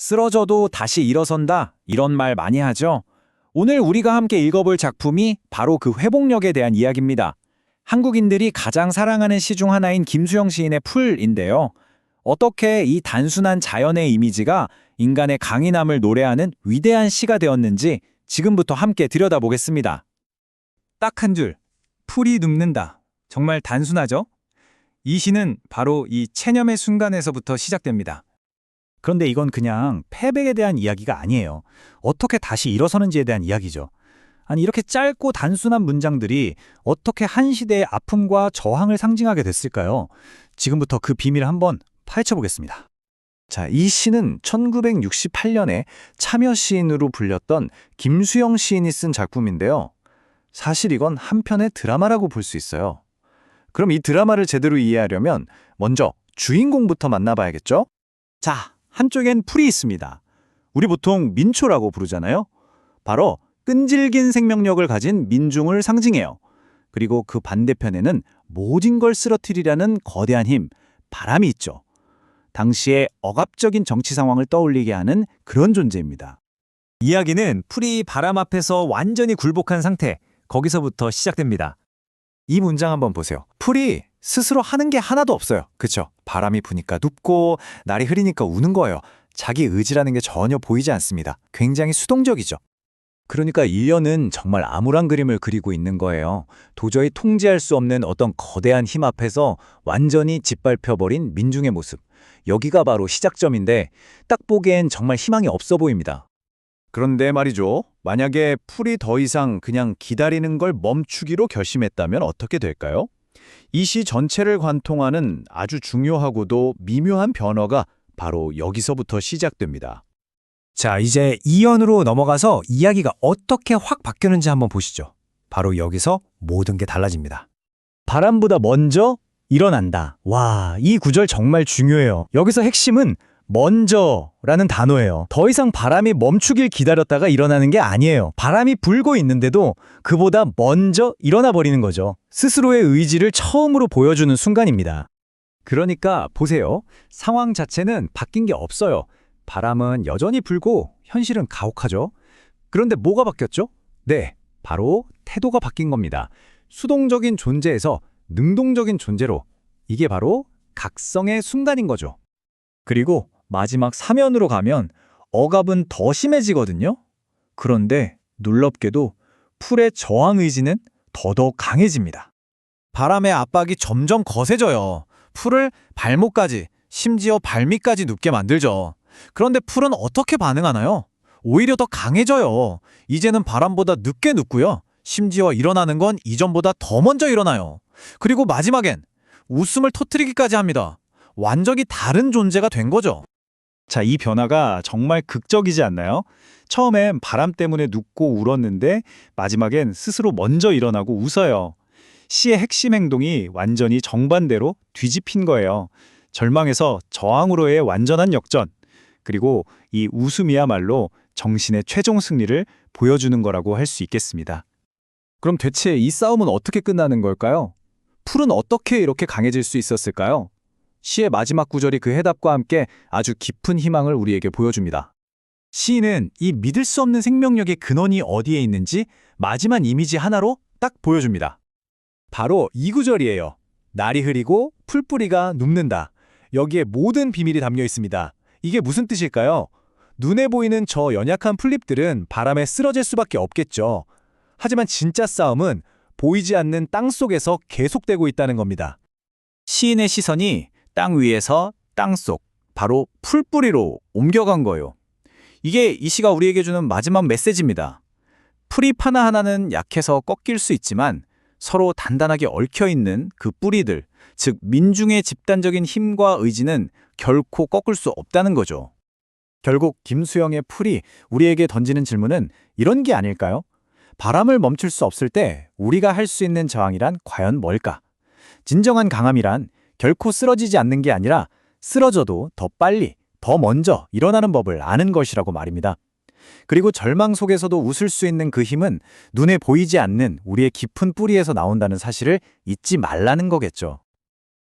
쓰러져도 다시 일어선다, 이런 말 많이 하죠. 오늘 우리가 함께 읽어볼 작품이 바로 그 회복력에 대한 이야기입니다. 한국인들이 가장 사랑하는 시 중 하나인 김수영 시인의 풀인데요. 어떻게 이 단순한 자연의 이미지가 인간의 강인함을 노래하는 위대한 시가 되었는지 지금부터 함께 들여다보겠습니다. 딱 한 줄, 풀이 눕는다. 정말 단순하죠? 이 시는 바로 이 체념의 순간에서부터 시작됩니다. 그런데 이건 그냥 패배에 대한 이야기가 아니에요. 어떻게 다시 일어서는지에 대한 이야기죠. 아니, 이렇게 짧고 단순한 문장들이 어떻게 한 시대의 아픔과 저항을 상징하게 됐을까요? 지금부터 그 비밀을 한번 파헤쳐보겠습니다. 자, 이 시는 1968년에 참여 시인으로 불렸던 김수영 시인이 쓴 작품인데요. 사실 이건 한편의 드라마라고 볼 수 있어요. 그럼 이 드라마를 제대로 이해하려면 먼저 주인공부터 만나봐야겠죠? 자, 한쪽엔 풀이 있습니다. 우리 보통 민초라고 부르잖아요. 바로 끈질긴 생명력을 가진 민중을 상징해요. 그리고 그 반대편에는 모든 걸 쓰러뜨리려는 거대한 힘, 바람이 있죠. 당시의 억압적인 정치 상황을 떠올리게 하는 그런 존재입니다. 이야기는 풀이 바람 앞에서 완전히 굴복한 상태, 거기서부터 시작됩니다. 이 문장 한번 보세요. 풀이 스스로 하는 게 하나도 없어요. 그쵸? 바람이 부니까 눕고 날이 흐리니까 우는 거예요. 자기 의지라는 게 전혀 보이지 않습니다. 굉장히 수동적이죠. 그러니까 일년은 정말 암울한 그림을 그리고 있는 거예요. 도저히 통제할 수 없는 어떤 거대한 힘 앞에서 완전히 짓밟혀버린 민중의 모습. 여기가 바로 시작점인데 딱 보기엔 정말 희망이 없어 보입니다. 그런데 말이죠. 만약에 풀이 더 이상 그냥 기다리는 걸 멈추기로 결심했다면 어떻게 될까요? 이 시 전체를 관통하는 아주 중요하고도 미묘한 변화가 바로 여기서부터 시작됩니다. 자, 이제 2연으로 넘어가서 이야기가 어떻게 확 바뀌었는지 한번 보시죠. 바로 여기서 모든 게 달라집니다. 바람보다 먼저 일어난다. 와, 이 구절 정말 중요해요. 여기서 핵심은 먼저라는 단어예요. 더 이상 바람이 멈추길 기다렸다가 일어나는 게 아니에요. 바람이 불고 있는데도 그보다 먼저 일어나 버리는 거죠. 스스로의 의지를 처음으로 보여주는 순간입니다. 그러니까 보세요. 상황 자체는 바뀐 게 없어요. 바람은 여전히 불고 현실은 가혹하죠. 그런데 뭐가 바뀌었죠? 네, 바로 태도가 바뀐 겁니다. 수동적인 존재에서 능동적인 존재로. 이게 바로 각성의 순간인 거죠. 그리고 마지막 사면으로 가면 억압은 더 심해지거든요. 그런데 놀랍게도 풀의 저항 의지는 더더욱 강해집니다. 바람의 압박이 점점 거세져요. 풀을 발목까지, 심지어 발밑까지 눕게 만들죠. 그런데 풀은 어떻게 반응하나요? 오히려 더 강해져요. 이제는 바람보다 늦게 눕고요. 심지어 일어나는 건 이전보다 더 먼저 일어나요. 그리고 마지막엔 웃음을 터뜨리기까지 합니다. 완전히 다른 존재가 된 거죠. 자, 이 변화가 정말 극적이지 않나요? 처음엔 바람 때문에 눕고 울었는데 마지막엔 스스로 먼저 일어나고 웃어요. 시의 핵심 행동이 완전히 정반대로 뒤집힌 거예요. 절망에서 저항으로의 완전한 역전. 그리고 이 웃음이야말로 정신의 최종 승리를 보여주는 거라고 할 수 있겠습니다. 그럼 대체 이 싸움은 어떻게 끝나는 걸까요? 풀은 어떻게 이렇게 강해질 수 있었을까요? 시의 마지막 구절이 그 해답과 함께 아주 깊은 희망을 우리에게 보여줍니다. 시인은 이 믿을 수 없는 생명력의 근원이 어디에 있는지 마지막 이미지 하나로 딱 보여줍니다. 바로 이 구절이에요. 날이 흐리고 풀뿌리가 눕는다. 여기에 모든 비밀이 담겨 있습니다. 이게 무슨 뜻일까요? 눈에 보이는 저 연약한 풀잎들은 바람에 쓰러질 수밖에 없겠죠. 하지만 진짜 싸움은 보이지 않는 땅 속에서 계속되고 있다는 겁니다. 시인의 시선이 땅 위에서 땅 속, 바로 풀뿌리로 옮겨간 거예요. 이게 이 시가 우리에게 주는 마지막 메시지입니다. 풀잎 하나하나는 약해서 꺾일 수 있지만 서로 단단하게 얽혀있는 그 뿌리들, 즉 민중의 집단적인 힘과 의지는 결코 꺾을 수 없다는 거죠. 결국 김수영의 풀이 우리에게 던지는 질문은 이런 게 아닐까요? 바람을 멈출 수 없을 때 우리가 할 수 있는 저항이란 과연 뭘까? 진정한 강함이란 결코 쓰러지지 않는 게 아니라 쓰러져도 더 빨리, 더 먼저 일어나는 법을 아는 것이라고 말입니다. 그리고 절망 속에서도 웃을 수 있는 그 힘은 눈에 보이지 않는 우리의 깊은 뿌리에서 나온다는 사실을 잊지 말라는 거겠죠.